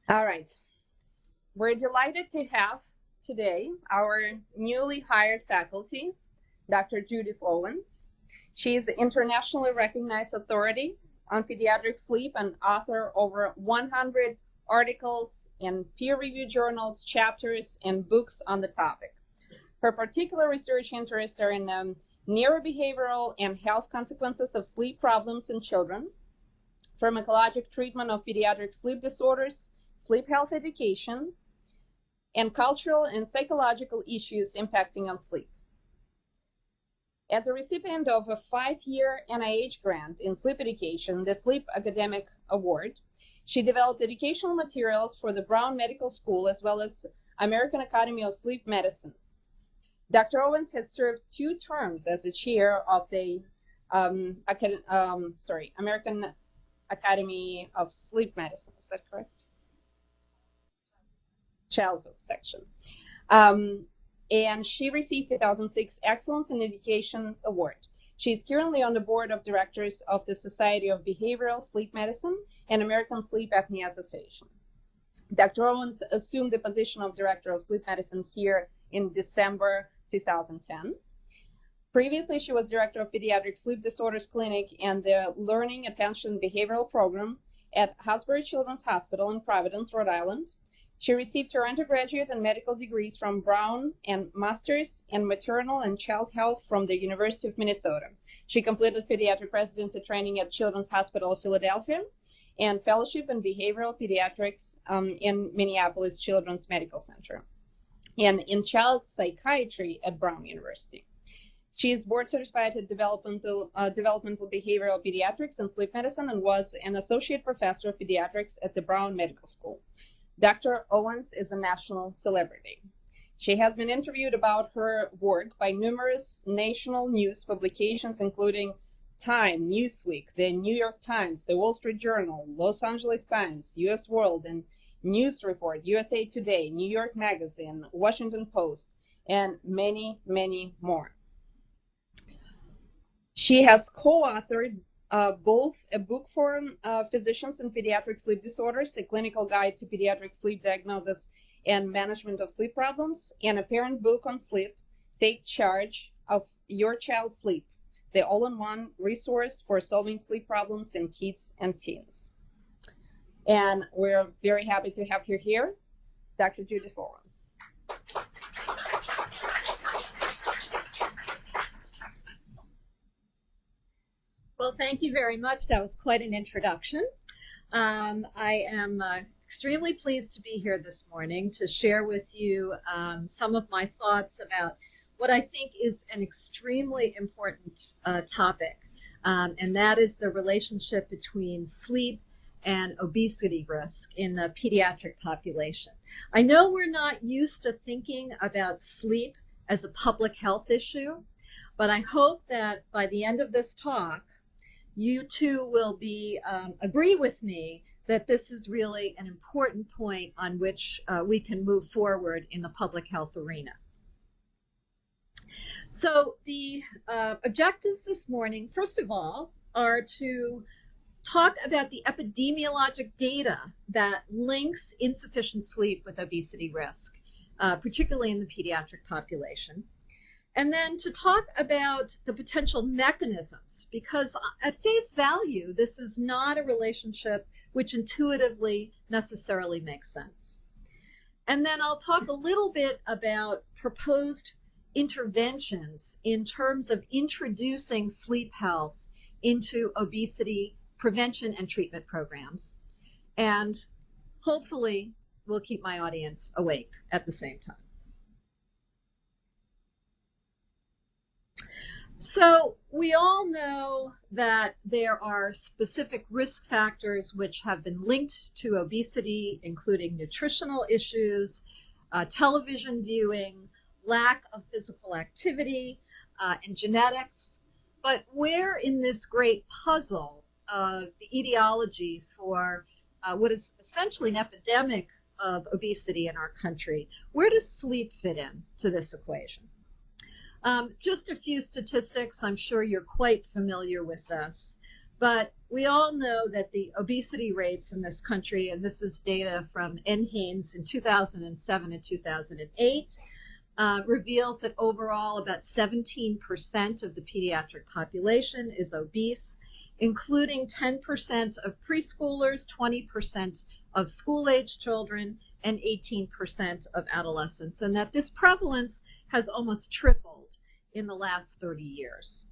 All right. We're delighted to have today our newly hired faculty, Dr. Judith Owens. She is an internationally recognized authority on pediatric sleep and author over 100 articles in peer-reviewed journals, chapters, and books on the topic. Her particular research interests are in neurobehavioral and health consequences of sleep problems in children, pharmacologic treatment of pediatric sleep disorders, sleep health education, and cultural and psychological issues impacting on sleep. As a recipient of a 5-year NIH grant in sleep education, the Sleep Academic Award, she developed educational materials for the Brown Medical School as well as American Academy of Sleep Medicine. Dr. Owens has served 2 terms as the chair of the American Academy of Sleep Medicine. Is that correct? Childhood section. And she received the 2006 Excellence in Education Award. She's currently on the board of directors of the Society of Behavioral Sleep Medicine and American Sleep Apnea Association. Dr. Owens assumed the position of Director of Sleep Medicine here in December 2010. Previously, she was Director of Pediatric Sleep Disorders Clinic and the Learning Attention Behavioral Program at Hasbury Children's Hospital in Providence, Rhode Island. She received her undergraduate and medical degrees from Brown and Masters in Maternal and Child Health from the University of Minnesota. She completed pediatric residency training at Children's Hospital of Philadelphia and fellowship in behavioral pediatrics in Minneapolis Children's Medical Center and in child psychiatry at Brown University. She is board certified in developmental behavioral pediatrics and sleep medicine and was an associate professor of pediatrics at the Brown Medical School. Dr. Owens is a national celebrity. She has been interviewed about her work by numerous national news publications, including Time, Newsweek, the New York Times, the Wall Street Journal, Los Angeles Times, U.S. World and News Report, USA Today, New York Magazine, Washington Post, and many, many more. She has co-authored both a book for physicians in pediatric sleep disorders, a clinical guide to pediatric sleep diagnosis and management of sleep problems, and a parent book on sleep, Take Charge of Your Child's Sleep, the all-in-one resource for solving sleep problems in kids and teens. And we're very happy to have her here, Dr. Judith Owens. Well, thank you very much. That was quite an introduction. I am extremely pleased to be here this morning to share with you some of my thoughts about what I think is an extremely important topic, and that is the relationship between sleep and obesity risk in the pediatric population. I know we're not used to thinking about sleep as a public health issue, but I hope that by the end of this talk, you too will agree with me that this is really an important point on which we can move forward in the public health arena. So the objectives this morning, first of all, are to talk about the epidemiologic data that links insufficient sleep with obesity risk, particularly in the pediatric population. And then to talk about the potential mechanisms, because at face value, this is not a relationship which intuitively necessarily makes sense. And then I'll talk a little bit about proposed interventions in terms of introducing sleep health into obesity prevention and treatment programs. And hopefully, we'll keep my audience awake at the same time. So we all know that there are specific risk factors which have been linked to obesity, including nutritional issues, television viewing, lack of physical activity, and genetics. But where in this great puzzle of the etiology for what is essentially an epidemic of obesity in our country, where does sleep fit in to this equation? Just a few statistics. I'm sure you're quite familiar with this. But we all know that the obesity rates in this country, and this is data from NHANES in 2007 and 2008, reveals that overall about 17% of the pediatric population is obese, including 10% of preschoolers, 20% of school-age children, and 18% of adolescents, and that this prevalence has almost tripled in the last 30 years.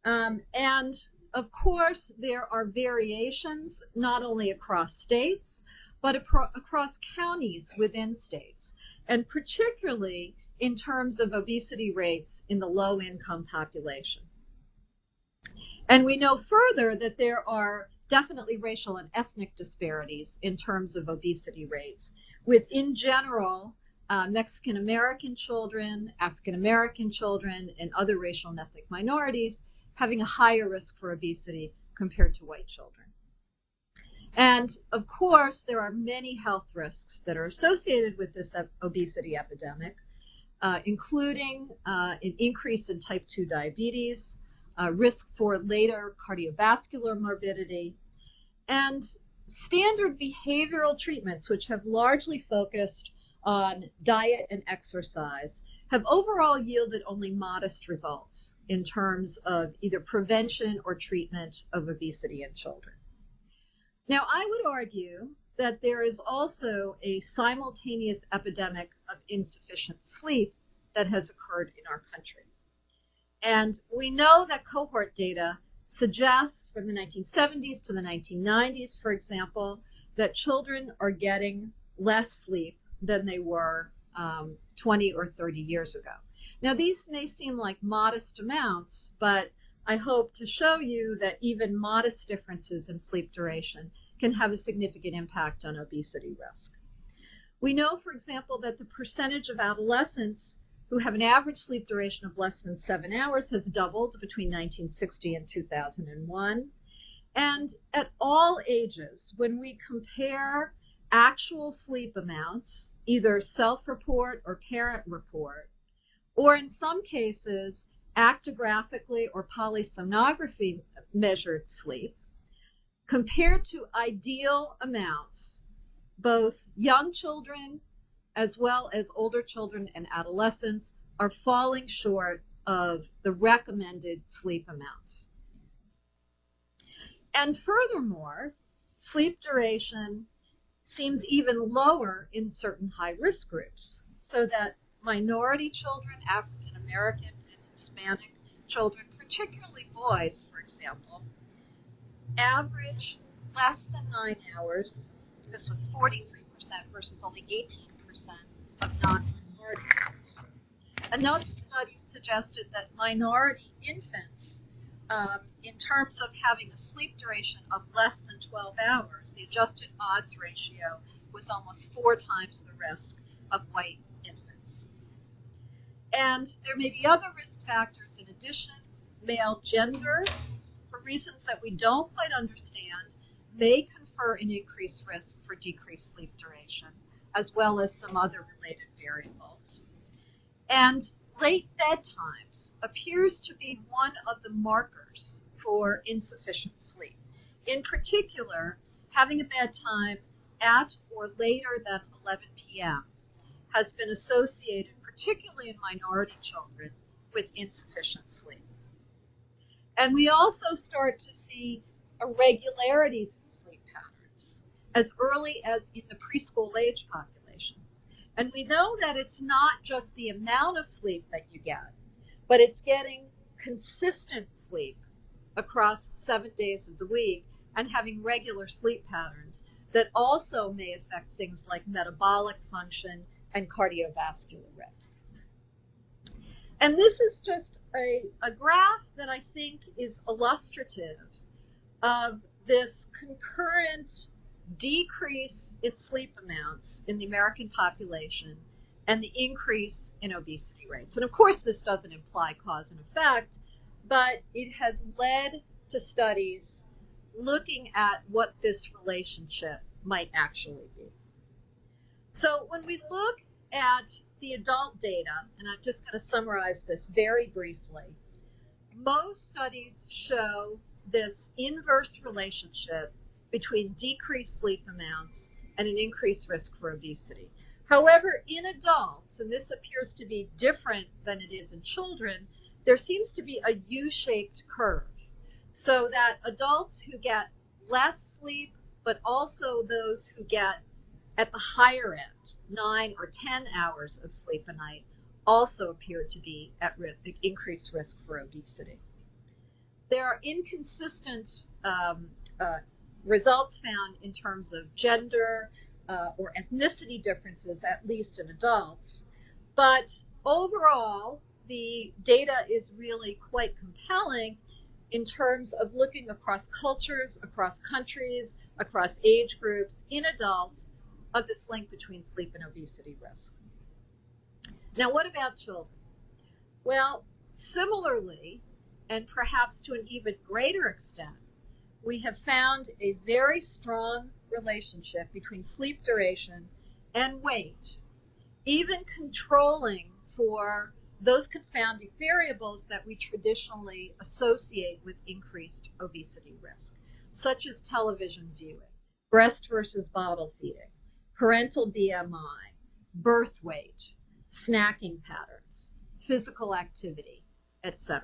And of course, there are variations not only across states, but across counties within states, and particularly in terms of obesity rates in the low-income population. And we know further that there are definitely racial and ethnic disparities in terms of obesity rates, with, in general, Mexican-American children, African-American children, and other racial and ethnic minorities having a higher risk for obesity compared to white children. And, of course, there are many health risks that are associated with this obesity epidemic, including an increase in type 2 diabetes, risk for later cardiovascular morbidity, and standard behavioral treatments, which have largely focused on diet and exercise, have overall yielded only modest results in terms of either prevention or treatment of obesity in children. Now, I would argue that there is also a simultaneous epidemic of insufficient sleep that has occurred in our country. And we know that cohort data suggests from the 1970s to the 1990s, for example, that children are getting less sleep than they were 20 or 30 years ago. Now, these may seem like modest amounts, but I hope to show you that even modest differences in sleep duration can have a significant impact on obesity risk. We know, for example, that the percentage of adolescents who have an average sleep duration of less than 7 hours has doubled between 1960 and 2001. And at all ages, when we compare actual sleep amounts, either self-report or parent report, or in some cases, actigraphically or polysomnography measured sleep, compared to ideal amounts, both young children as well as older children and adolescents are falling short of the recommended sleep amounts. And furthermore, sleep duration seems even lower in certain high-risk groups, so that minority children, African American and Hispanic children, particularly boys, for example, average less than 9 hours. This was 43% versus only 18% of non-minority children. Another study suggested that minority infants, in terms of having a sleep duration of less than 12 hours, the adjusted odds ratio was almost 4 times the risk of white infants. And there may be other risk factors in addition. Male gender, for reasons that we don't quite understand, may confer an increased risk for decreased sleep duration, as well as some other related variables. And late bedtimes appears to be one of the markers for insufficient sleep. In particular, having a bedtime at or later than 11 p.m. has been associated, particularly in minority children, with insufficient sleep. And we also start to see irregularities in sleep patterns as early as in the preschool age population. And we know that it's not just the amount of sleep that you get, but it's getting consistent sleep across 7 days of the week and having regular sleep patterns that also may affect things like metabolic function and cardiovascular risk. And this is just a graph that I think is illustrative of this concurrent decrease in sleep amounts in the American population and the increase in obesity rates. And of course, this doesn't imply cause and effect, but it has led to studies looking at what this relationship might actually be. So when we look at the adult data, and I'm just going to summarize this very briefly, most studies show this inverse relationship between decreased sleep amounts and an increased risk for obesity. However, in adults, and this appears to be different than it is in children, there seems to be a U-shaped curve, so that adults who get less sleep, but also those who get at the higher end, 9 or 10 hours of sleep a night, also appear to be at increased risk for obesity. There are inconsistent results found in terms of gender or ethnicity differences, at least in adults. But overall, the data is really quite compelling in terms of looking across cultures, across countries, across age groups, in adults, of this link between sleep and obesity risk. Now, what about children? Well, similarly, and perhaps to an even greater extent, we have found a very strong relationship between sleep duration and weight, even controlling for those confounding variables that we traditionally associate with increased obesity risk, such as television viewing, breast versus bottle feeding, parental BMI, birth weight, snacking patterns, physical activity, etc.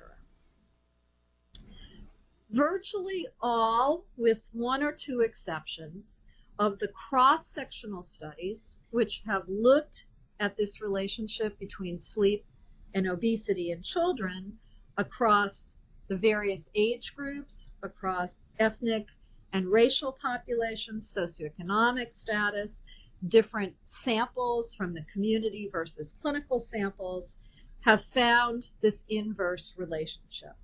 Virtually all, with one or two exceptions, of the cross-sectional studies which have looked at this relationship between sleep and obesity in children across the various age groups, across ethnic and racial populations, socioeconomic status, different samples from the community versus clinical samples, have found this inverse relationship.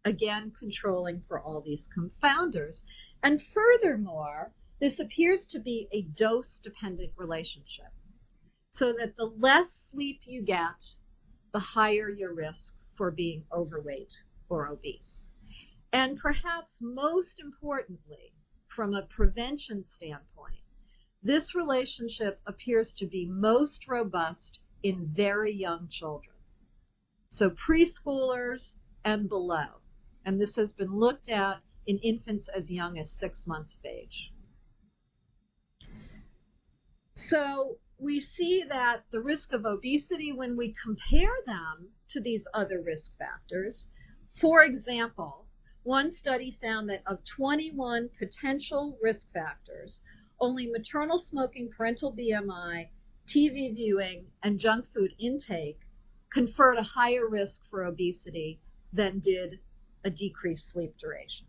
Again, controlling for all these confounders. And furthermore, this appears to be a dose-dependent relationship, so that the less sleep you get, the higher your risk for being overweight or obese. And perhaps most importantly, from a prevention standpoint, this relationship appears to be most robust in very young children, so preschoolers and below. And this has been looked at in infants as young as 6 months of age. So we see that the risk of obesity, when we compare them to these other risk factors, for example, one study found that of 21 potential risk factors, only maternal smoking, parental BMI, TV viewing, and junk food intake conferred a higher risk for obesity than did a decreased sleep duration.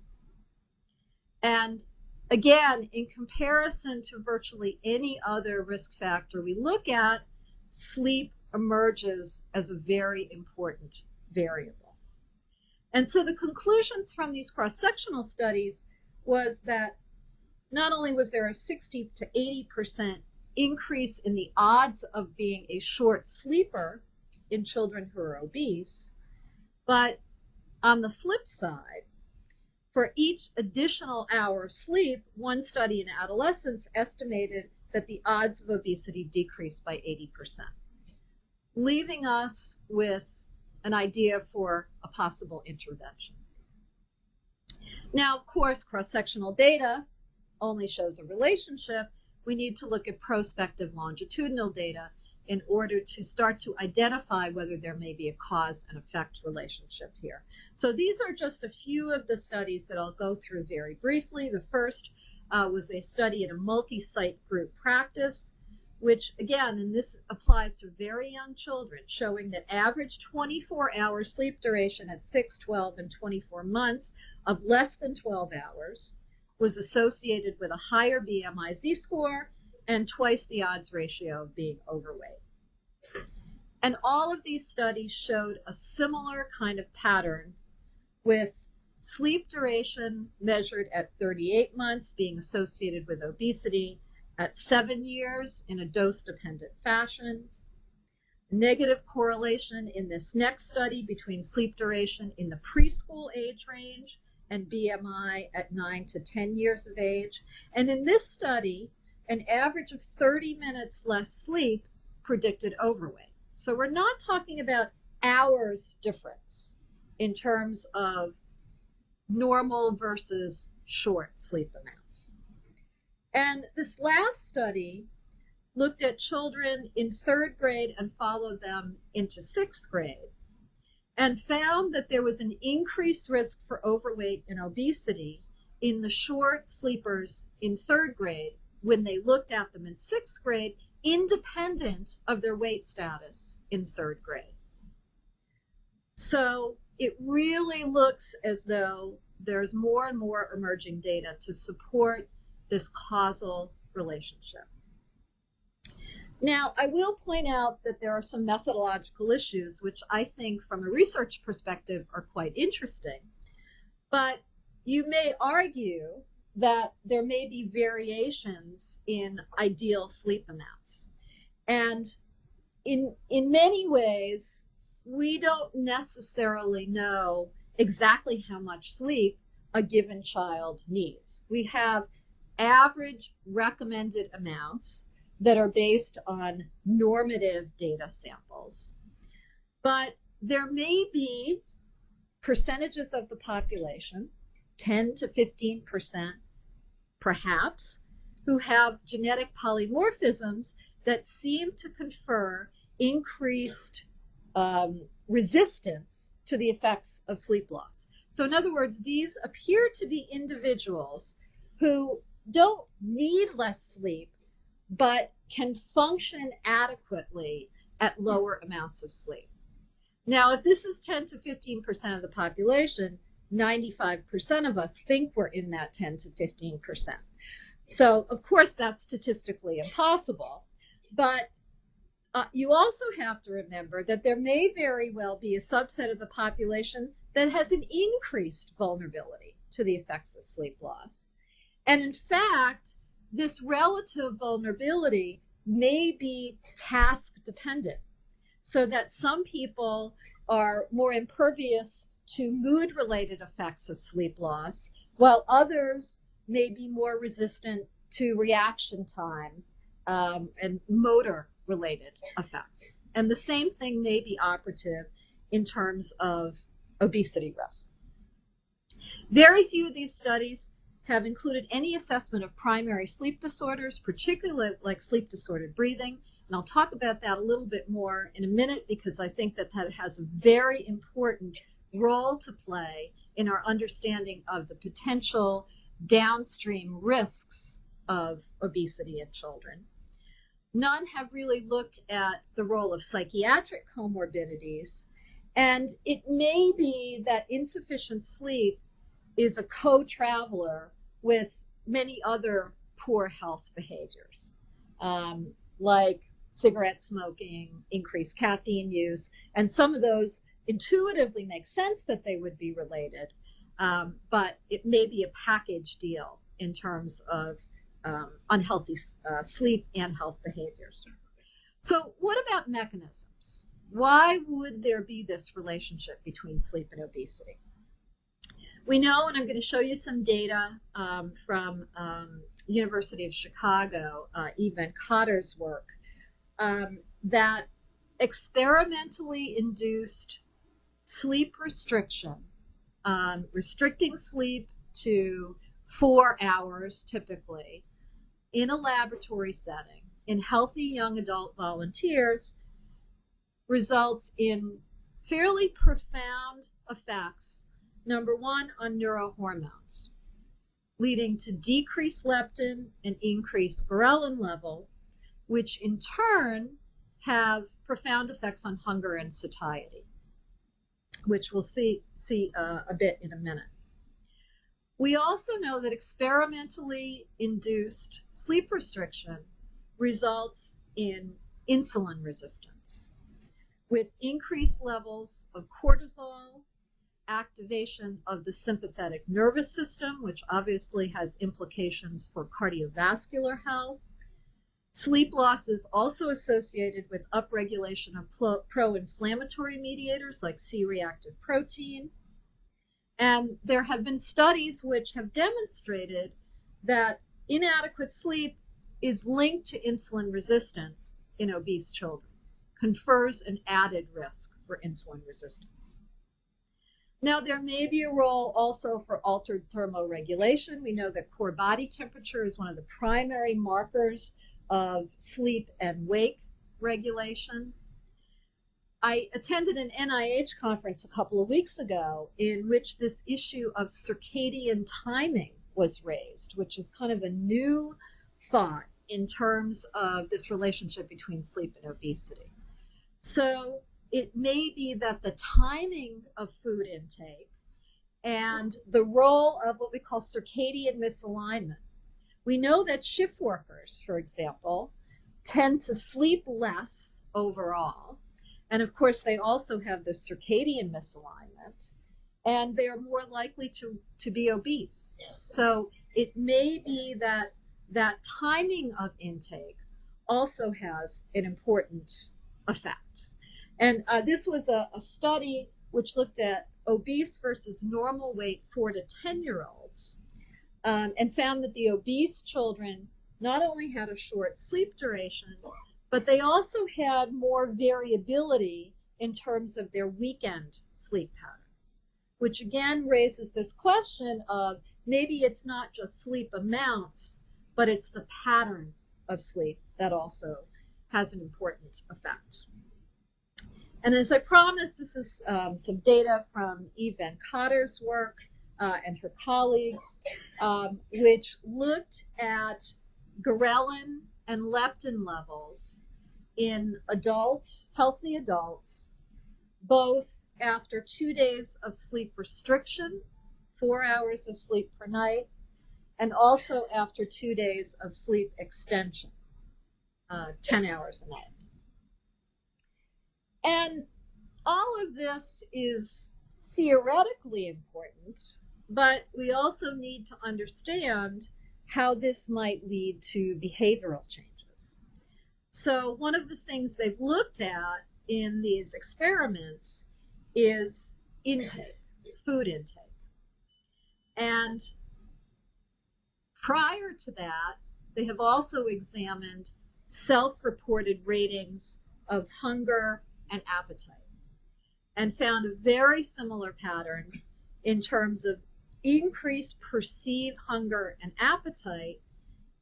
And again, in comparison to virtually any other risk factor we look at, sleep emerges as a very important variable. And so the conclusions from these cross-sectional studies was that not only was there a 60 to 80% increase in the odds of being a short sleeper in children who are obese, but on the flip side, for each additional hour of sleep, one study in adolescents estimated that the odds of obesity decreased by 80%, leaving us with an idea for a possible intervention. Now, of course, cross-sectional data only shows a relationship. We need to look at prospective longitudinal data in order to start to identify whether there may be a cause and effect relationship here. So these are just a few of the studies that I'll go through very briefly. The first was a study in a multi-site group practice, which again, and this applies to very young children, showing that average 24-hour sleep duration at 6, 12, and 24 months of less than 12 hours was associated with a higher BMI Z-score and twice the odds ratio of being overweight. And all of these studies showed a similar kind of pattern, with sleep duration measured at 38 months being associated with obesity, at 7 years in a dose-dependent fashion. Negative correlation in this next study between sleep duration in the preschool age range and BMI at 9 to 10 years of age. And in this study, an average of 30 minutes less sleep predicted overweight. So we're not talking about hours difference in terms of normal versus short sleep amounts. And this last study looked at children in 3rd grade and followed them into 6th grade and found that there was an increased risk for overweight and obesity in the short sleepers in 3rd grade when they looked at them in 6th grade, independent of their weight status in 3rd grade. So it really looks as though there's more and more emerging data to support this causal relationship. Now, I will point out that there are some methodological issues which I think from a research perspective are quite interesting. But you may argue that there may be variations in ideal sleep amounts. And in many ways, we don't necessarily know exactly how much sleep a given child needs. We have average recommended amounts that are based on normative data samples. But there may be percentages of the population, 10 to 15% perhaps, who have genetic polymorphisms that seem to confer increased resistance to the effects of sleep loss. So in other words, these appear to be individuals who don't need less sleep, but can function adequately at lower amounts of sleep. Now, if this is 10 to 15% of the population, 95% of us think we're in that 10 to 15%. So, of course, that's statistically impossible. But you also have to remember that there may very well be a subset of the population that has an increased vulnerability to the effects of sleep loss. And in fact, this relative vulnerability may be task dependent, so that some people are more impervious to mood-related effects of sleep loss, while others may be more resistant to reaction time and motor-related effects. And the same thing may be operative in terms of obesity risk. Very few of these studies have included any assessment of primary sleep disorders, particularly like sleep-disordered breathing. And I'll talk about that a little bit more in a minute because I think that that has a very important role to play in our understanding of the potential downstream risks of obesity in children. None have really looked at the role of psychiatric comorbidities, and it may be that insufficient sleep is a co-traveler with many other poor health behaviors, like cigarette smoking, increased caffeine use, and some of those intuitively make sense that they would be related, but it may be a package deal in terms of unhealthy sleep and health behaviors. So what about mechanisms? Why would there be this relationship between sleep and obesity? We know, and I'm going to show you some data from University of Chicago, Eve Van Cotter's work, that experimentally induced sleep restriction, restricting sleep to 4 hours typically, in a laboratory setting, in healthy young adult volunteers, results in fairly profound effects. Number one, on neurohormones, leading to decreased leptin and increased ghrelin level, which in turn have profound effects on hunger and satiety, which we'll see a bit in a minute. We also know that experimentally induced sleep restriction results in insulin resistance, with increased levels of cortisol, activation of the sympathetic nervous system, which obviously has implications for cardiovascular health. Sleep loss is also associated with upregulation of pro-inflammatory mediators like C-reactive protein. And there have been studies which have demonstrated that inadequate sleep is linked to insulin resistance in obese children, confers an added risk for insulin resistance. Now, there may be a role also for altered thermoregulation. We know that core body temperature is one of the primary markers of sleep and wake regulation. I attended an NIH conference a couple of weeks ago in which this issue of circadian timing was raised, which is kind of a new thought in terms of this relationship between sleep and obesity. So it may be that the timing of food intake and the role of what we call circadian misalignment. We know that shift workers, for example, tend to sleep less overall. And of course, they also have the circadian misalignment, and they are more likely to be obese. So it may be that that timing of intake also has an important effect. And this was a study which looked at obese versus normal weight 4 to 10-year-olds and found that the obese children not only had a short sleep duration, but they also had more variability in terms of their weekend sleep patterns, which again raises this question of maybe it's not just sleep amounts, but it's the pattern of sleep that also has an important effect. And as I promised, this is some data from Eve Van Cotter's work and her colleagues, which looked at ghrelin and leptin levels in adults, healthy adults, both after 2 days of sleep restriction, 4 hours of sleep per night, and also after 2 days of sleep extension, 10 hours a night. And all of this is theoretically important, but we also need to understand how this might lead to behavioral changes. So one of the things they've looked at in these experiments is intake, food intake. And prior to that, they have also examined self-reported ratings of hunger and appetite and found a very similar pattern in terms of increased perceived hunger and appetite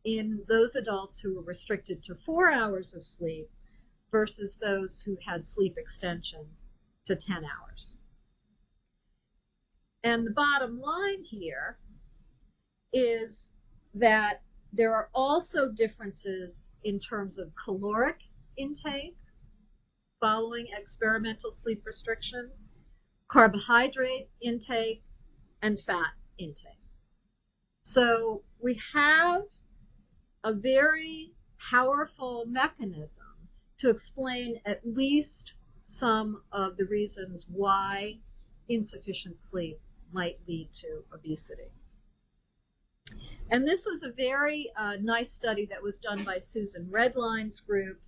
in those adults who were restricted to 4 hours of sleep versus those who had sleep extension to 10 hours. And the bottom line here is that there are also differences in terms of caloric intake following experimental sleep restriction, carbohydrate intake, and fat intake. So we have a very powerful mechanism to explain at least some of the reasons why insufficient sleep might lead to obesity. And this was a very nice study that was done by Susan Redline's group,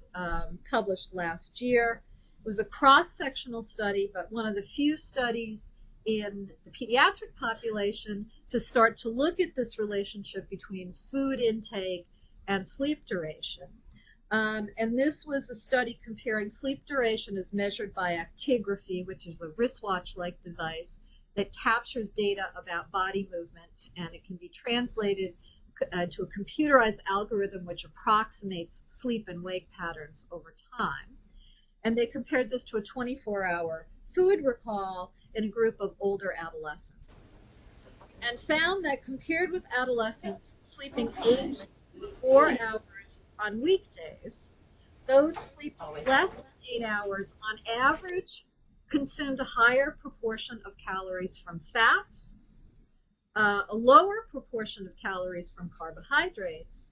published last year. It was a cross-sectional study, but one of the few studies in the pediatric population to start to look at this relationship between food intake and sleep duration. And this was a study comparing sleep duration as measured by actigraphy, which is a wristwatch-like device that captures data about body movements, and it can be translated to a computerized algorithm which approximates sleep and wake patterns over time. And they compared this to a 24-hour food recall in a group of older adolescents, and found that compared with adolescents sleeping 8 to 4 hours on weekdays, those sleeping less than 8 hours on average consumed a higher proportion of calories from fats, a lower proportion of calories from carbohydrates,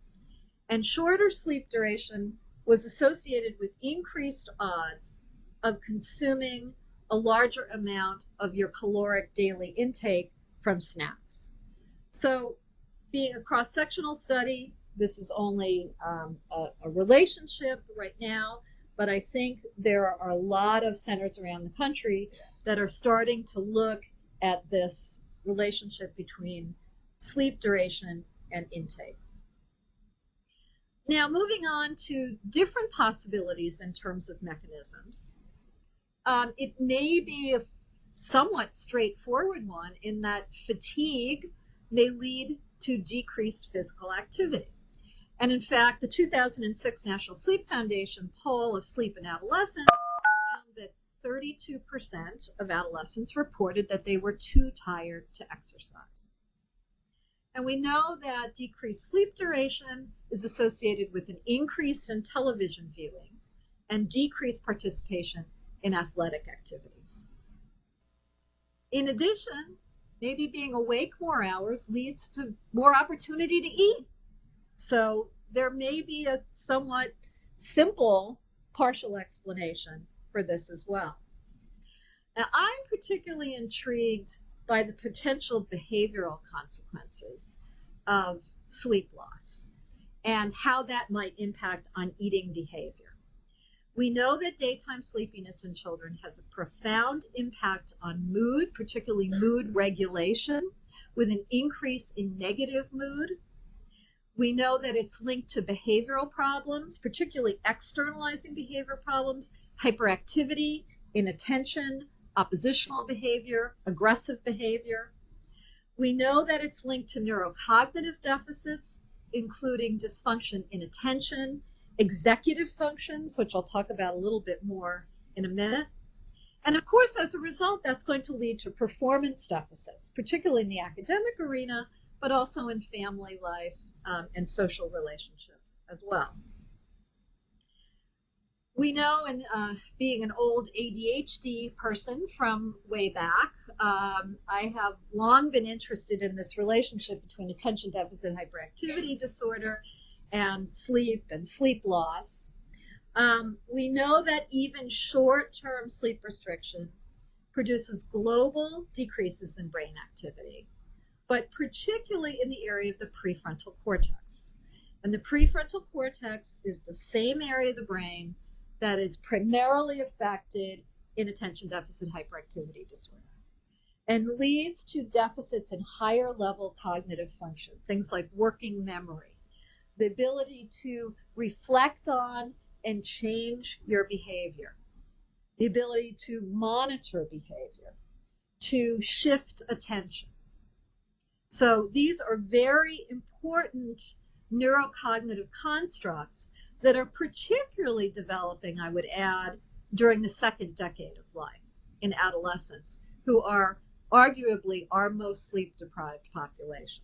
and shorter sleep duration was associated with increased odds of consuming a larger amount of your caloric daily intake from snacks. So being a cross-sectional study, this is only a relationship right now, but I think there are a lot of centers around the country that are starting to look at this relationship between sleep duration and intake. Now, moving on to different possibilities in terms of mechanisms. It may be somewhat straightforward one in that fatigue may lead to decreased physical activity. And in fact, the 2006 National Sleep Foundation poll of sleep in adolescents found that 32% of adolescents reported that they were too tired to exercise. And we know that decreased sleep duration is associated with an increase in television viewing and decreased participation in athletic activities. In addition, maybe being awake more hours leads to more opportunity to eat. So there may be a somewhat simple partial explanation for this as well. Now, I'm particularly intrigued by the potential behavioral consequences of sleep loss and how that might impact on eating behavior. We know that daytime sleepiness in children has a profound impact on mood, particularly mood regulation, with an increase in negative mood. We know that it's linked to behavioral problems, particularly externalizing behavior problems, hyperactivity, inattention, oppositional behavior, aggressive behavior. We know that it's linked to neurocognitive deficits, including dysfunction in attention, executive functions, which I'll talk about a little bit more in a minute. And of course, as a result, that's going to lead to performance deficits, particularly in the academic arena, but also in family life and social relationships as well. We know, and being an old ADHD person from way back, I have long been interested in this relationship between attention deficit hyperactivity disorder and sleep loss. We know that even short-term sleep restriction produces global decreases in brain activity, but particularly in the area of the prefrontal cortex. And the prefrontal cortex is the same area of the brain that is primarily affected in attention deficit hyperactivity disorder and leads to deficits in higher level cognitive function, things like working memory, the ability to reflect on and change your behavior, the ability to monitor behavior, to shift attention. So these are very important neurocognitive constructs that are particularly developing, I would add, during the second decade of life in adolescents, who are arguably our most sleep-deprived population.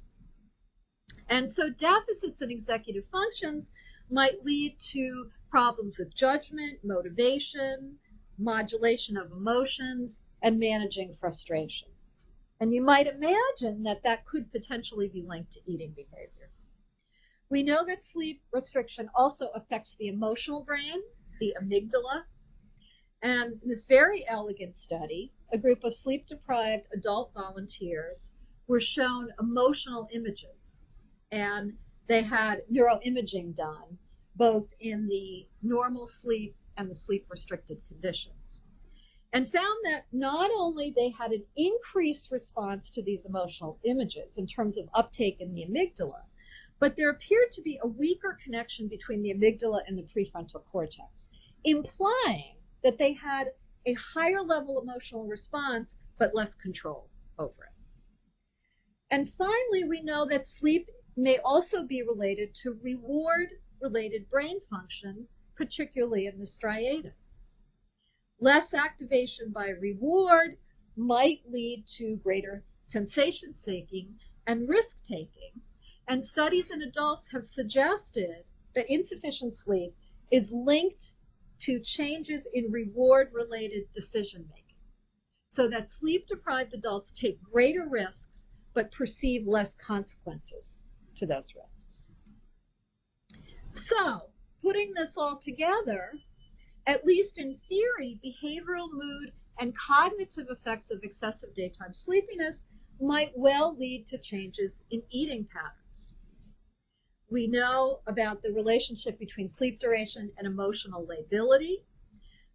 And so deficits in executive functions might lead to problems with judgment, motivation, modulation of emotions, and managing frustration. And you might imagine that that could potentially be linked to eating behavior. We know that sleep restriction also affects the emotional brain, the amygdala. And in this very elegant study, a group of sleep-deprived adult volunteers were shown emotional images. And they had neuroimaging done, both in the normal sleep and the sleep-restricted conditions, and found that not only they had an increased response to these emotional images in terms of uptake in the amygdala, but there appeared to be a weaker connection between the amygdala and the prefrontal cortex, implying that they had a higher level emotional response, but less control over it. And finally, we know that sleep may also be related to reward-related brain function, particularly in the striatum. Less activation by reward might lead to greater sensation-seeking and risk-taking. And studies in adults have suggested that insufficient sleep is linked to changes in reward-related decision-making, so that sleep-deprived adults take greater risks but perceive less consequences to those risks. So, putting this all together, at least in theory, behavioral, mood, and cognitive effects of excessive daytime sleepiness might well lead to changes in eating patterns. We know about the relationship between sleep duration and emotional lability.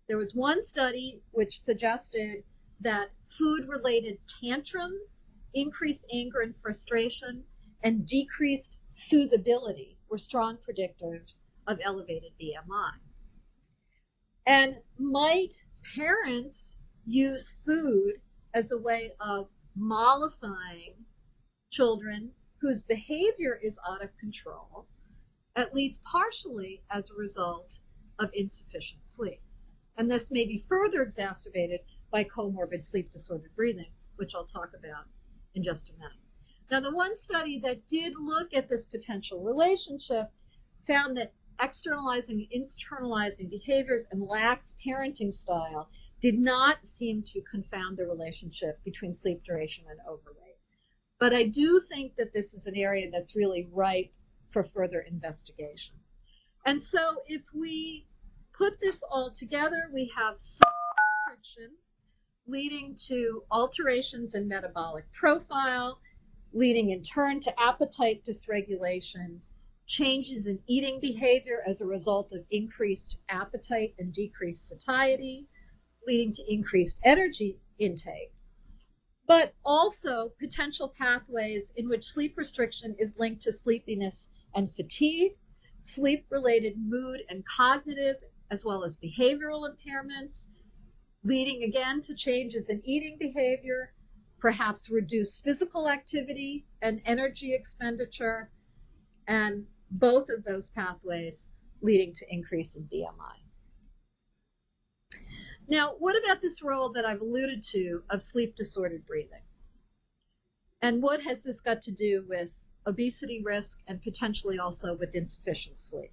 There was one study which suggested that food-related tantrums, increased anger and frustration, and decreased soothability were strong predictors of elevated BMI. And might parents use food as a way of mollifying children whose behavior is out of control, at least partially as a result of insufficient sleep. And this may be further exacerbated by comorbid sleep-disordered breathing, which I'll talk about in just a minute. Now, the one study that did look at this potential relationship found that externalizing and internalizing behaviors and lax parenting style did not seem to confound the relationship between sleep duration and overweight. But I do think that this is an area that's really ripe for further investigation. And so if we put this all together, we have sleep restriction leading to alterations in metabolic profile, leading in turn to appetite dysregulation, changes in eating behavior as a result of increased appetite and decreased satiety, leading to increased energy intake, but also potential pathways in which sleep restriction is linked to sleepiness and fatigue, sleep-related mood and cognitive, as well as behavioral impairments, leading again to changes in eating behavior, perhaps reduced physical activity and energy expenditure, and both of those pathways leading to increase in BMI. Now, what about this role that I've alluded to of sleep-disordered breathing? And what has this got to do with obesity risk and potentially also with insufficient sleep?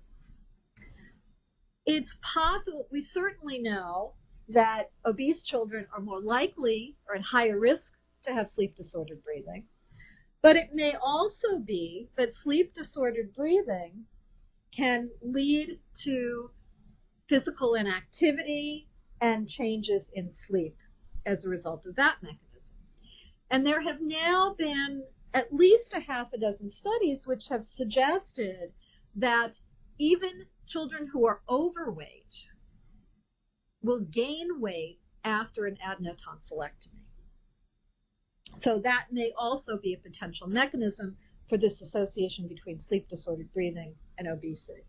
It's possible, we certainly know that obese children are more likely or at higher risk to have sleep-disordered breathing. But it may also be that sleep-disordered breathing can lead to physical inactivity and changes in sleep as a result of that mechanism. And there have now been at least a half a dozen studies which have suggested that even children who are overweight will gain weight after an adenotonsillectomy. So that may also be a potential mechanism for this association between sleep-disordered breathing and obesity.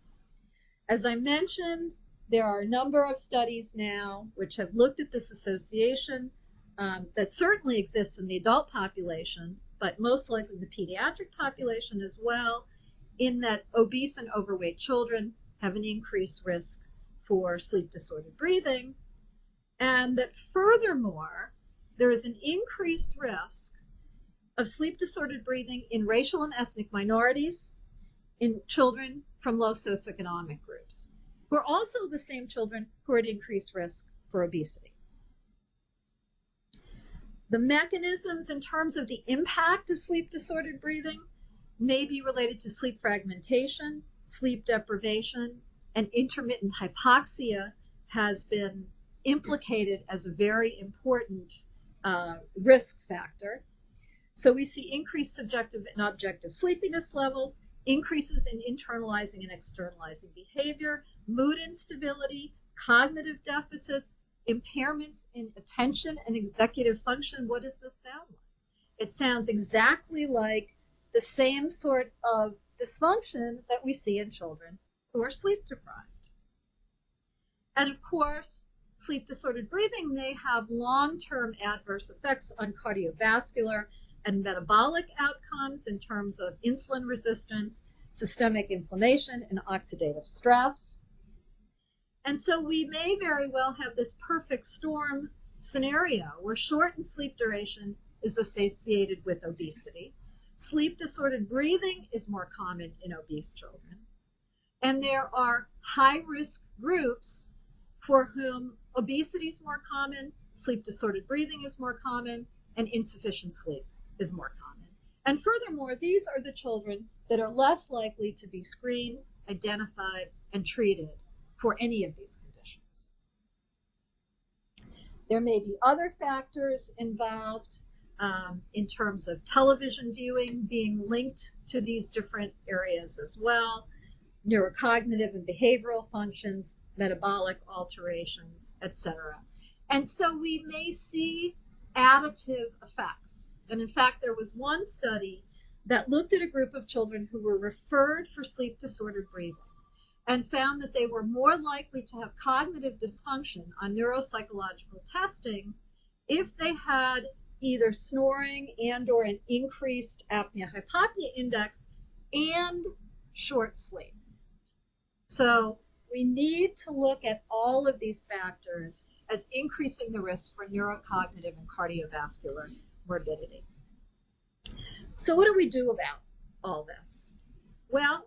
As I mentioned, there are a number of studies now which have looked at this association that certainly exists in the adult population, but most likely the pediatric population as well, in that obese and overweight children have an increased risk for sleep-disordered breathing, and that furthermore, there is an increased risk of sleep-disordered breathing in racial and ethnic minorities, in children from low socioeconomic groups, who are also the same children who are at increased risk for obesity. The mechanisms in terms of the impact of sleep-disordered breathing may be related to sleep fragmentation, sleep deprivation, and intermittent hypoxia has been implicated as a very important risk factor. So we see increased subjective and objective sleepiness levels, increases in internalizing and externalizing behavior, mood instability, cognitive deficits, impairments in attention and executive function. What does this sound like? It sounds exactly like the same sort of dysfunction that we see in children who are sleep deprived. And of course, sleep-disordered breathing may have long-term adverse effects on cardiovascular and metabolic outcomes in terms of insulin resistance, systemic inflammation, and oxidative stress. And so we may very well have this perfect storm scenario where shortened sleep duration is associated with obesity. Sleep-disordered breathing is more common in obese children. And there are high-risk groups for whom obesity is more common, sleep-disordered breathing is more common, and insufficient sleep is more common. And furthermore, these are the children that are less likely to be screened, identified, and treated for any of these conditions. There may be other factors involved in terms of television viewing being linked to these different areas as well, neurocognitive and behavioral functions, metabolic alterations, etc. And so we may see additive effects. And in fact, there was one study that looked at a group of children who were referred for sleep-disordered breathing and found that they were more likely to have cognitive dysfunction on neuropsychological testing if they had either snoring and or an increased apnea-hypopnea index and short sleep. So we need to look at all of these factors as increasing the risk for neurocognitive and cardiovascular morbidity. So what do we do about all this? Well,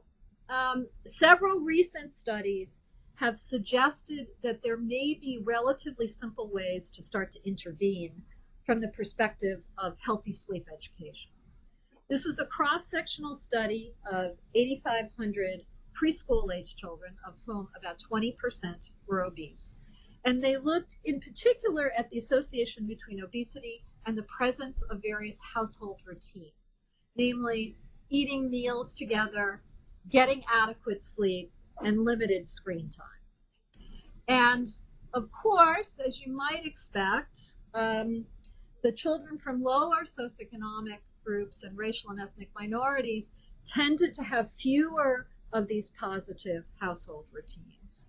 several recent studies have suggested that there may be relatively simple ways to start to intervene from the perspective of healthy sleep education. This was a cross-sectional study of 8,500 preschool-age children, of whom about 20% were obese. And they looked in particular at the association between obesity and the presence of various household routines, namely eating meals together, getting adequate sleep, and limited screen time. And of course, as you might expect, the children from lower socioeconomic groups and racial and ethnic minorities tended to have fewer of these positive household routines,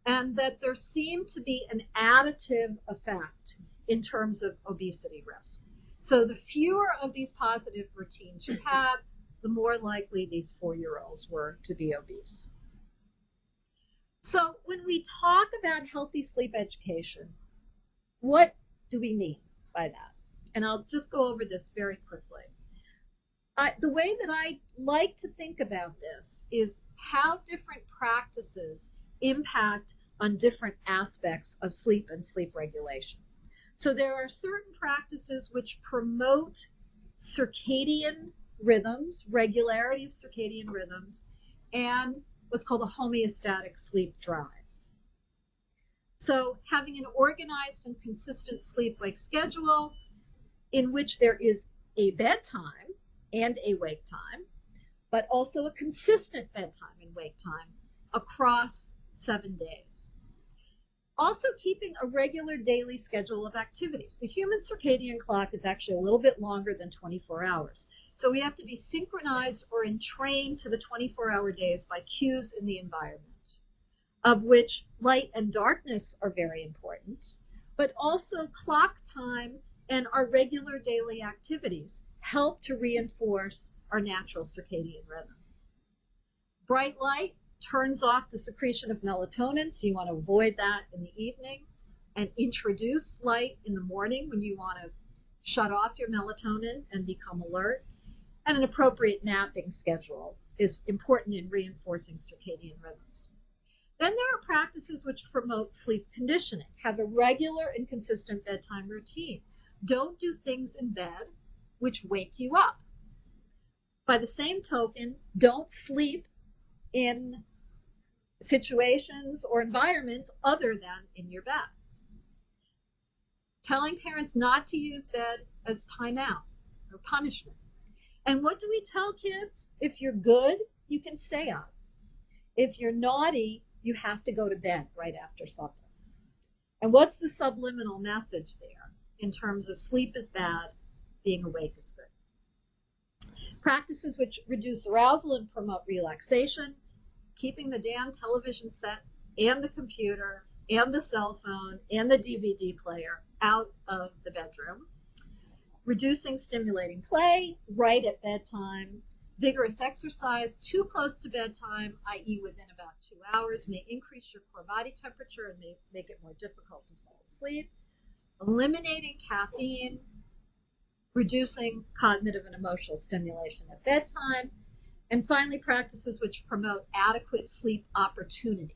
and that there seemed to be an additive effect in terms of obesity risk. So the fewer of these positive routines you had, the more likely these 4-year-olds were to be obese. So when we talk about healthy sleep education, what do we mean by that? And I'll just go over this very quickly. The way that I like to think about this is how different practices impact on different aspects of sleep and sleep regulation. So there are certain practices which promote circadian rhythms, regularity of circadian rhythms, and what's called a homeostatic sleep drive. So having an organized and consistent sleep-wake schedule in which there is a bedtime and a wake time, but also a consistent bedtime and wake time across 7 days. Also keeping a regular daily schedule of activities. The human circadian clock is actually a little bit longer than 24 hours. So we have to be synchronized or entrained to the 24-hour days by cues in the environment, of which light and darkness are very important, but also clock time and our regular daily activities help to reinforce our natural circadian rhythm. Bright light turns off the secretion of melatonin, so you want to avoid that in the evening, and introduce light in the morning when you want to shut off your melatonin and become alert. And an appropriate napping schedule is important in reinforcing circadian rhythms. Then there are practices which promote sleep conditioning. Have a regular and consistent bedtime routine. Don't do things in bed which wake you up. By the same token, don't sleep in situations or environments other than in your bed. Telling parents not to use bed as timeout or punishment. And what do we tell kids? If you're good, you can stay up. If you're naughty, you have to go to bed right after supper. And what's the subliminal message there in terms of sleep is bad, being awake is good? Practices which reduce arousal and promote relaxation, keeping the damn television set and the computer and the cell phone and the DVD player out of the bedroom. Reducing stimulating play right at bedtime. Vigorous exercise too close to bedtime, i.e. within about 2 hours, may increase your core body temperature and may make it more difficult to fall asleep. Eliminating caffeine, reducing cognitive and emotional stimulation at bedtime, and finally practices which promote adequate sleep opportunity.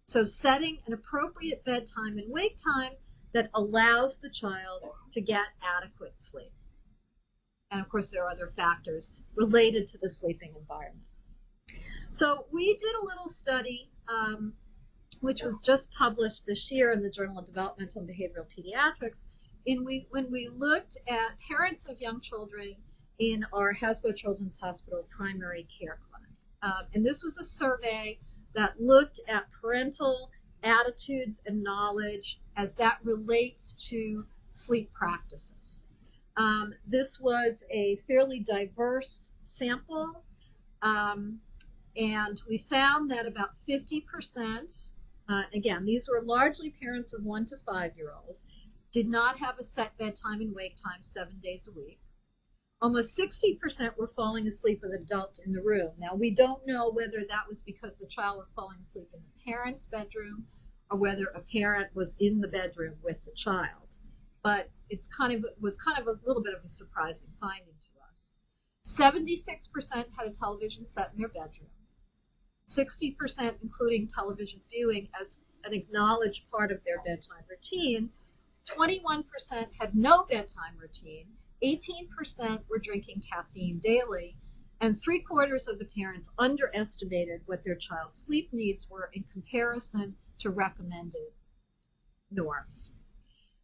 So setting an appropriate bedtime and wake time that allows the child to get adequate sleep. And of course there are other factors related to the sleeping environment. So we did a little study which was just published this year in the Journal of Developmental and Behavioral Pediatrics, when we looked at parents of young children in our Hasbro Children's Hospital primary care clinic. And this was a survey that looked at parental attitudes and knowledge as that relates to sleep practices. This was a fairly diverse sample, and we found that about 50%, again, these were largely parents of 1 to 5-year-olds, did not have a set bedtime and wake time 7 days a week. Almost 60% were falling asleep with an adult in the room. Now, we don't know whether that was because the child was falling asleep in the parent's bedroom or whether a parent was in the bedroom with the child. But it was kind of a little bit of a surprising finding to us. 76% had a television set in their bedroom. 60% including television viewing as an acknowledged part of their bedtime routine. 21% had no bedtime routine. 18% were drinking caffeine daily, and 3/4 of the parents underestimated what their child's sleep needs were in comparison to recommended norms.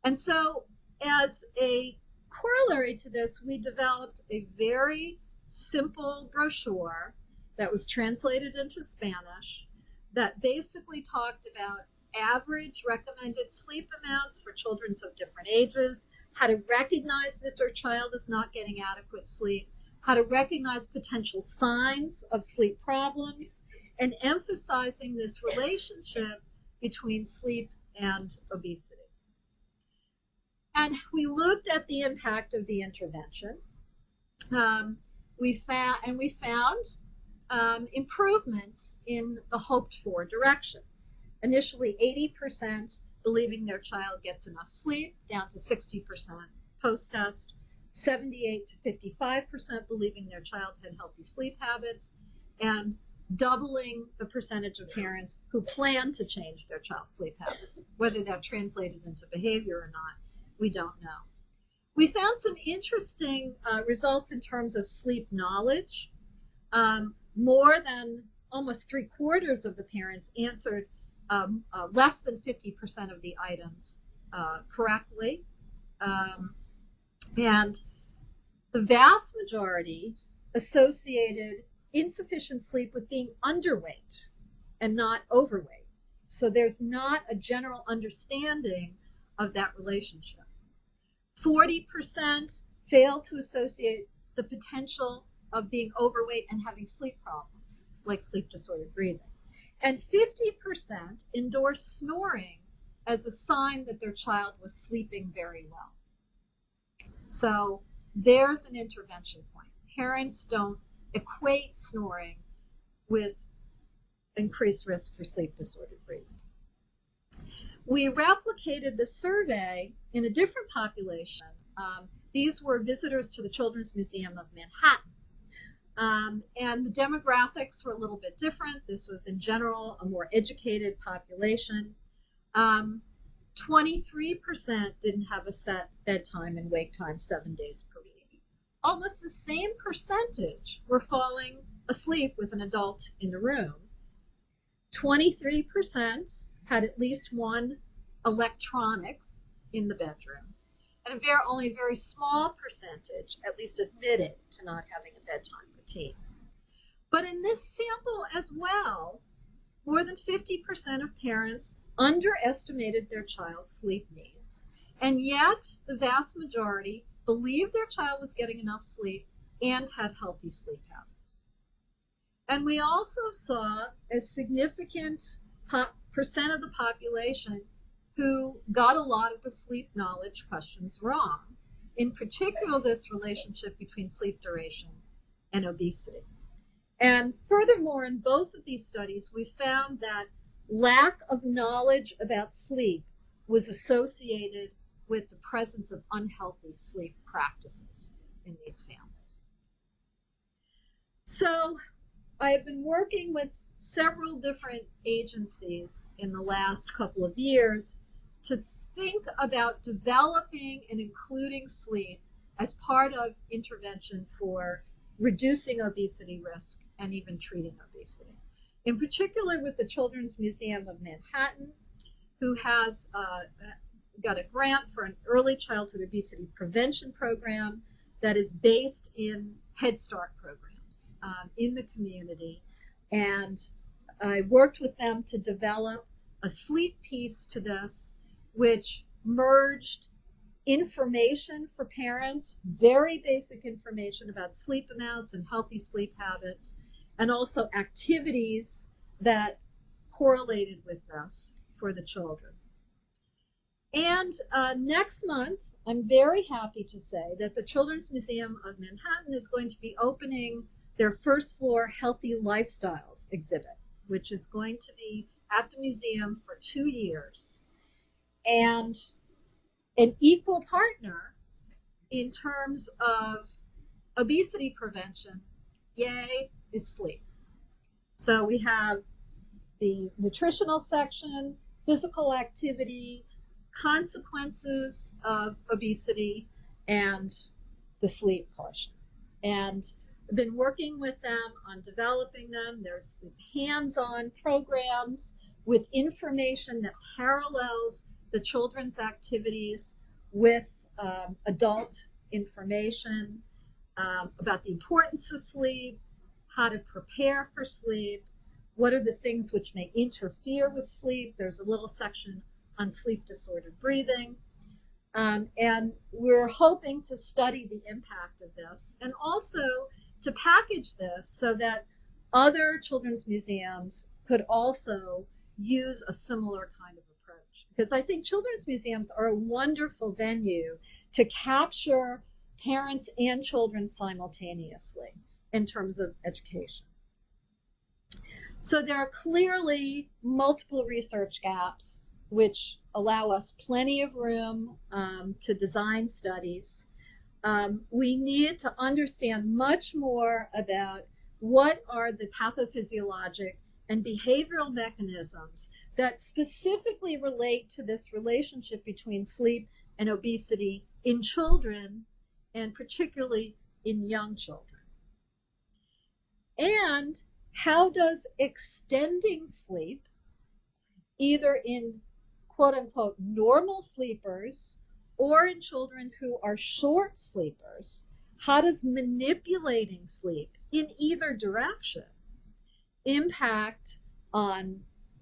And so, as a corollary to this, we developed a very simple brochure that was translated into Spanish that basically talked about average recommended sleep amounts for children of different ages, how to recognize that their child is not getting adequate sleep, how to recognize potential signs of sleep problems, and emphasizing this relationship between sleep and obesity. And we looked at the impact of the intervention. We found improvements in the hoped-for direction. Initially, 80% believing their child gets enough sleep, down to 60% post-test, 78 to 55% believing their child had healthy sleep habits, and doubling the percentage of parents who plan to change their child's sleep habits. Whether that translated into behavior or not, we don't know. We found some interesting results in terms of sleep knowledge. More than almost 3/4 of the parents answered less than 50% of the items correctly. And the vast majority associated insufficient sleep with being underweight and not overweight. So there's not a general understanding of that relationship. 40% failed to associate the potential of being overweight and having sleep problems, like sleep-disordered breathing. And 50% endorsed snoring as a sign that their child was sleeping very well. So there's an intervention point. Parents don't equate snoring with increased risk for sleep-disordered breathing. We replicated the survey in a different population. These were visitors to the Children's Museum of Manhattan. And the demographics were a little bit different. This was, in general, a more educated population. 23% didn't have a set bedtime and wake time 7 days per week. Almost the same percentage were falling asleep with an adult in the room. 23% had at least one electronics in the bedroom. And only a very small percentage at least admitted to not having a bedtime routine. But in this sample as well, more than 50% of parents underestimated their child's sleep needs. And yet, the vast majority believed their child was getting enough sleep and had healthy sleep habits. And we also saw a significant percent of the population who got a lot of the sleep knowledge questions wrong, in particular this relationship between sleep duration and obesity. And furthermore, in both of these studies, we found that lack of knowledge about sleep was associated with the presence of unhealthy sleep practices in these families. So I have been working with several different agencies in the last couple of years to think about developing and including sleep as part of intervention for reducing obesity risk and even treating obesity. In particular with the Children's Museum of Manhattan, who has got a grant for an early childhood obesity prevention program that is based in Head Start programs in the community. And I worked with them to develop a sleep piece to this, which merged information for parents, very basic information about sleep amounts and healthy sleep habits, and also activities that correlated with this for the children. And next month, I'm very happy to say that the Children's Museum of Manhattan is going to be opening their first floor Healthy Lifestyles exhibit, which is going to be at the museum for 2 years. And an equal partner in terms of obesity prevention, yay, is sleep. So we have the nutritional section, physical activity, consequences of obesity, and the sleep portion. And I've been working with them on developing them. There's hands-on programs with information that parallels the children's activities with adult information about the importance of sleep, how to prepare for sleep, what are the things which may interfere with sleep. There's a little section on sleep-disordered breathing. And we're hoping to study the impact of this and also to package this so that other children's museums could also use a similar kind of approach. Because I think children's museums are a wonderful venue to capture parents and children simultaneously in terms of education. So there are clearly multiple research gaps which allow us plenty of room to design studies. We need to understand much more about what are the pathophysiologic and behavioral mechanisms that specifically relate to this relationship between sleep and obesity in children, and particularly in young children. And how does extending sleep, either in quote-unquote normal sleepers or in children who are short sleepers, how does manipulating sleep in either direction impact on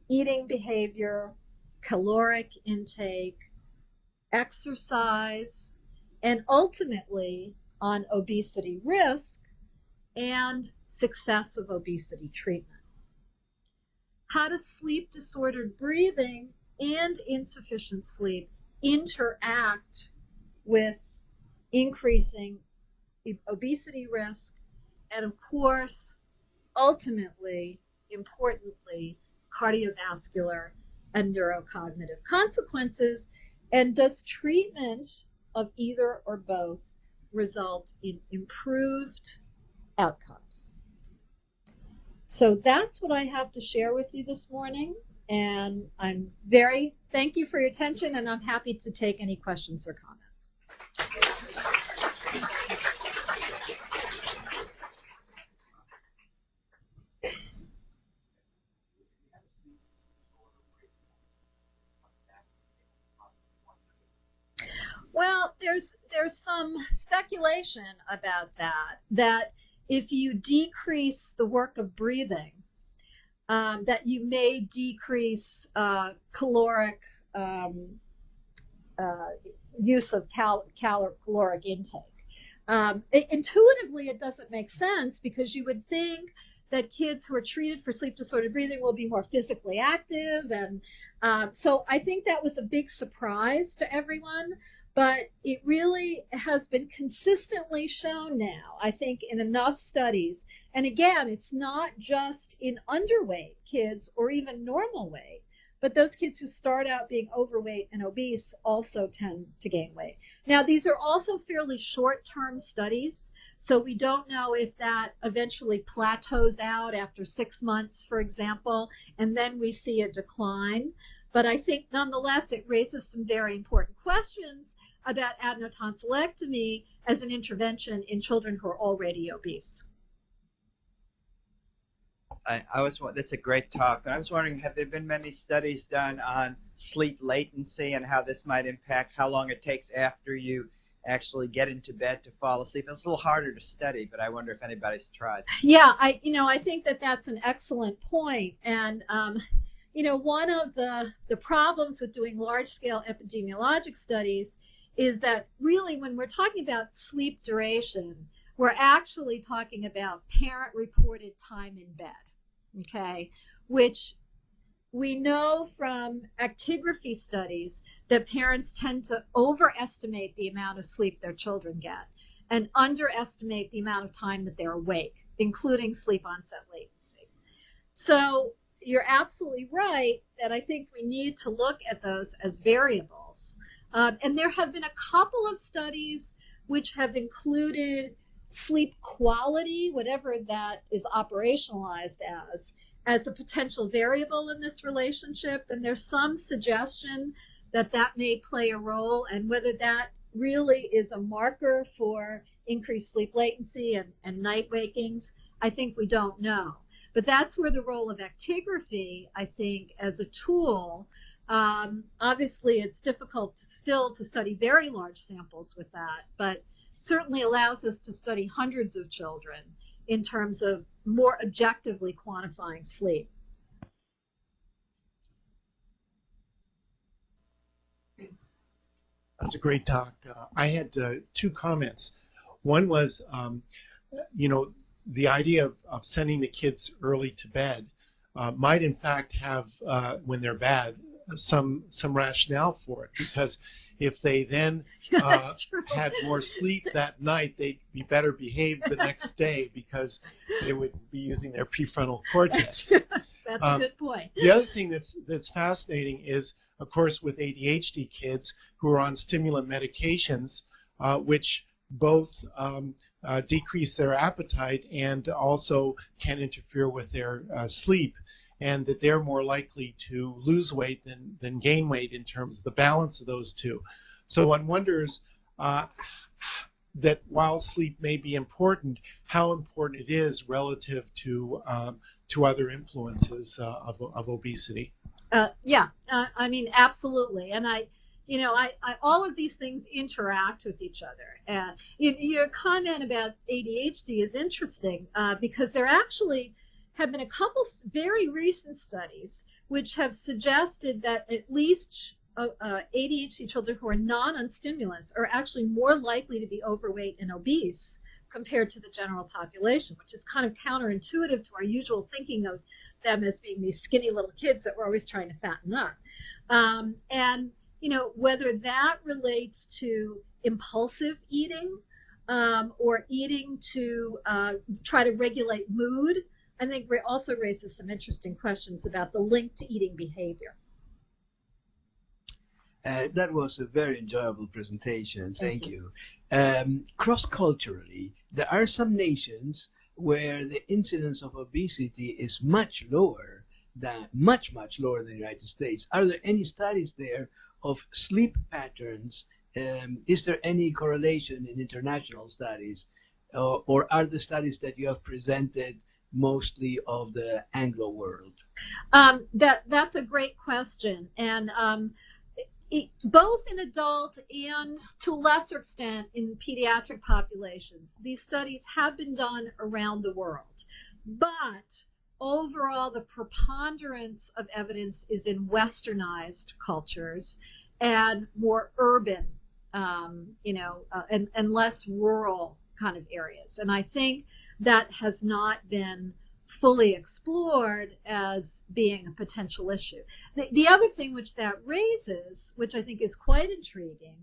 eating behavior, caloric intake, exercise, and ultimately on obesity risk and success of obesity treatment? How does sleep-disordered breathing and insufficient sleep interact with increasing obesity risk and, of course, ultimately, importantly, cardiovascular and neurocognitive consequences? And does treatment of either or both result in improved outcomes? So that's what I have to share with you this morning. And thank you for your attention, and I'm happy to take any questions or comments. Well, there's some speculation about that if you decrease the work of breathing, that you may decrease caloric use of caloric intake. Intuitively, it doesn't make sense because you would think that kids who are treated for sleep-disordered breathing will be more physically active. And so I think that was a big surprise to everyone. But it really has been consistently shown now, I think, in enough studies. And again, it's not just in underweight kids or even normal weight, but those kids who start out being overweight and obese also tend to gain weight. Now, these are also fairly short-term studies, so we don't know if that eventually plateaus out after 6 months, for example, and then we see a decline. But I think, nonetheless, it raises some very important questions about adenotonsillectomy as an intervention in children who are already obese. That's a great talk. And I was wondering, have there been many studies done on sleep latency and how this might impact how long it takes after you actually get into bed to fall asleep? It's a little harder to study, but I wonder if anybody's tried. Yeah, I think that's an excellent point. And one of the problems with doing large-scale epidemiologic studies is that really when we're talking about sleep duration, we're actually talking about parent-reported time in bed, okay, which we know from actigraphy studies that parents tend to overestimate the amount of sleep their children get and underestimate the amount of time that they're awake, including sleep onset latency. So you're absolutely right that I think we need to look at those as variables. And there have been a couple of studies which have included sleep quality, whatever that is operationalized as a potential variable in this relationship. And there's some suggestion that that may play a role, and whether that really is a marker for increased sleep latency and night wakings, I think we don't know. But that's where the role of actigraphy, I think, as a tool, obviously it's difficult still to study very large samples with that, but certainly allows us to study hundreds of children in terms of more objectively quantifying sleep. That's a great talk. I had two comments. One was, the idea of sending the kids early to bed might in fact have, when they're bad, some rationale for it, because if they then had more sleep that night, they'd be better behaved the next day because they would be using their prefrontal cortex. That's a good point. The other thing that's fascinating is, of course, with ADHD kids who are on stimulant medications, which both decrease their appetite and also can interfere with their sleep, and that they're more likely to lose weight than gain weight in terms of the balance of those two. So one wonders that while sleep may be important, how important it is relative to other influences of obesity. I mean, absolutely. And I all of these things interact with each other. Your comment about ADHD is interesting because there actually have been a couple very recent studies which have suggested that at least ADHD children who are not on stimulants are actually more likely to be overweight and obese compared to the general population, which is kind of counterintuitive to our usual thinking of them as being these skinny little kids that we're always trying to fatten up. And whether that relates to impulsive eating or eating to try to regulate mood, I think also raises some interesting questions about the link to eating behavior. That was a very enjoyable presentation. Thank you. Cross-culturally, there are some nations where the incidence of obesity is much lower than the United States. Are there any studies there of sleep patterns? Is there any correlation in international studies, or are the studies that you have presented mostly of the Anglo world? That's a great question, and both in adult and to a lesser extent in pediatric populations, these studies have been done around the world. But overall, the preponderance of evidence is in westernized cultures and more urban, and less rural kind of areas. And I think that has not been fully explored as being a potential issue. The other thing which that raises, which I think is quite intriguing,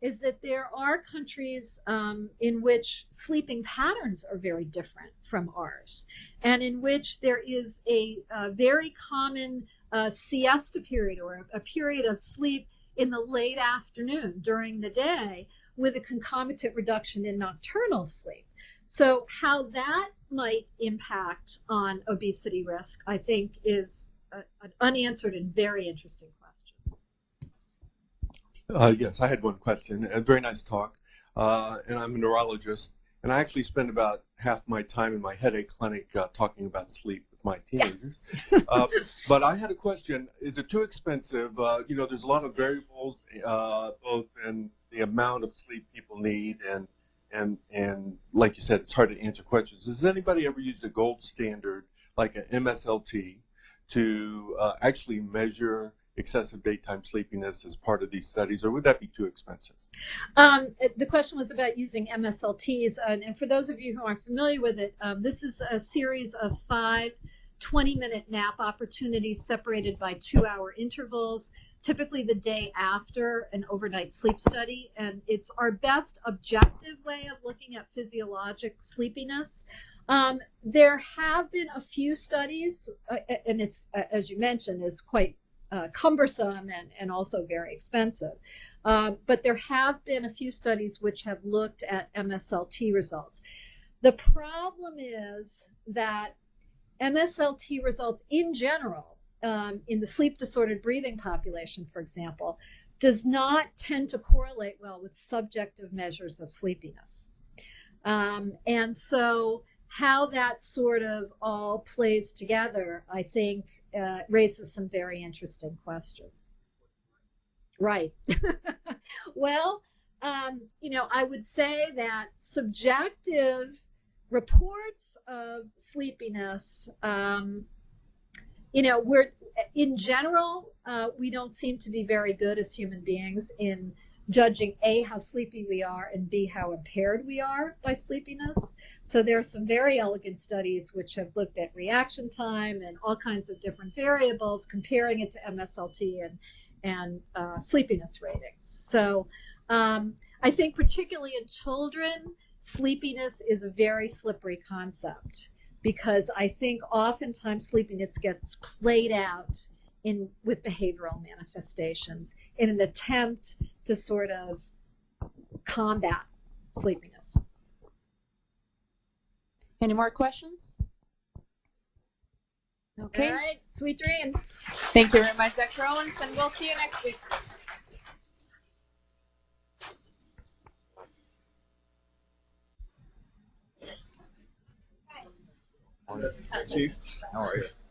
is that there are countries in which sleeping patterns are very different from ours, and in which there is a very common siesta period, or a period of sleep in the late afternoon during the day, with a concomitant reduction in nocturnal sleep. So how that might impact on obesity risk, I think, is an unanswered and very interesting question. Yes, I had one question. A very nice talk. And I'm a neurologist, and I actually spend about half my time in my headache clinic talking about sleep with my teenagers. Yes. But I had a question. Is it too expensive? There's a lot of variables, both in the amount of sleep people need and like you said, it's hard to answer questions. Has anybody ever used a gold standard like an MSLT to actually measure excessive daytime sleepiness as part of these studies, or would that be too expensive? The question was about using MSLTs, and for those of you who aren't familiar with it, this is a series of 5 20-minute nap opportunities separated by 2-hour intervals, typically the day after an overnight sleep study. And it's our best objective way of looking at physiologic sleepiness. There have been a few studies, and it's, as you mentioned, is quite cumbersome and also very expensive. But there have been a few studies which have looked at MSLT results. The problem is that MSLT results in general, in the sleep disordered breathing population, for example, does not tend to correlate well with subjective measures of sleepiness. And so how that sort of all plays together, I think, raises some very interesting questions. Right. Well, I would say that subjective reports of sleepiness, we're, in general, we don't seem to be very good as human beings in judging A, how sleepy we are, and B, how impaired we are by sleepiness. So there are some very elegant studies which have looked at reaction time and all kinds of different variables, comparing it to MSLT and sleepiness ratings. So I think particularly in children, sleepiness is a very slippery concept, because I think oftentimes sleepiness gets played out with behavioral manifestations in an attempt to sort of combat sleepiness. Any more questions? Okay. All right. Sweet dreams. Thank you very much, Dr. Owens, and we'll see you next week. Chief, how are you?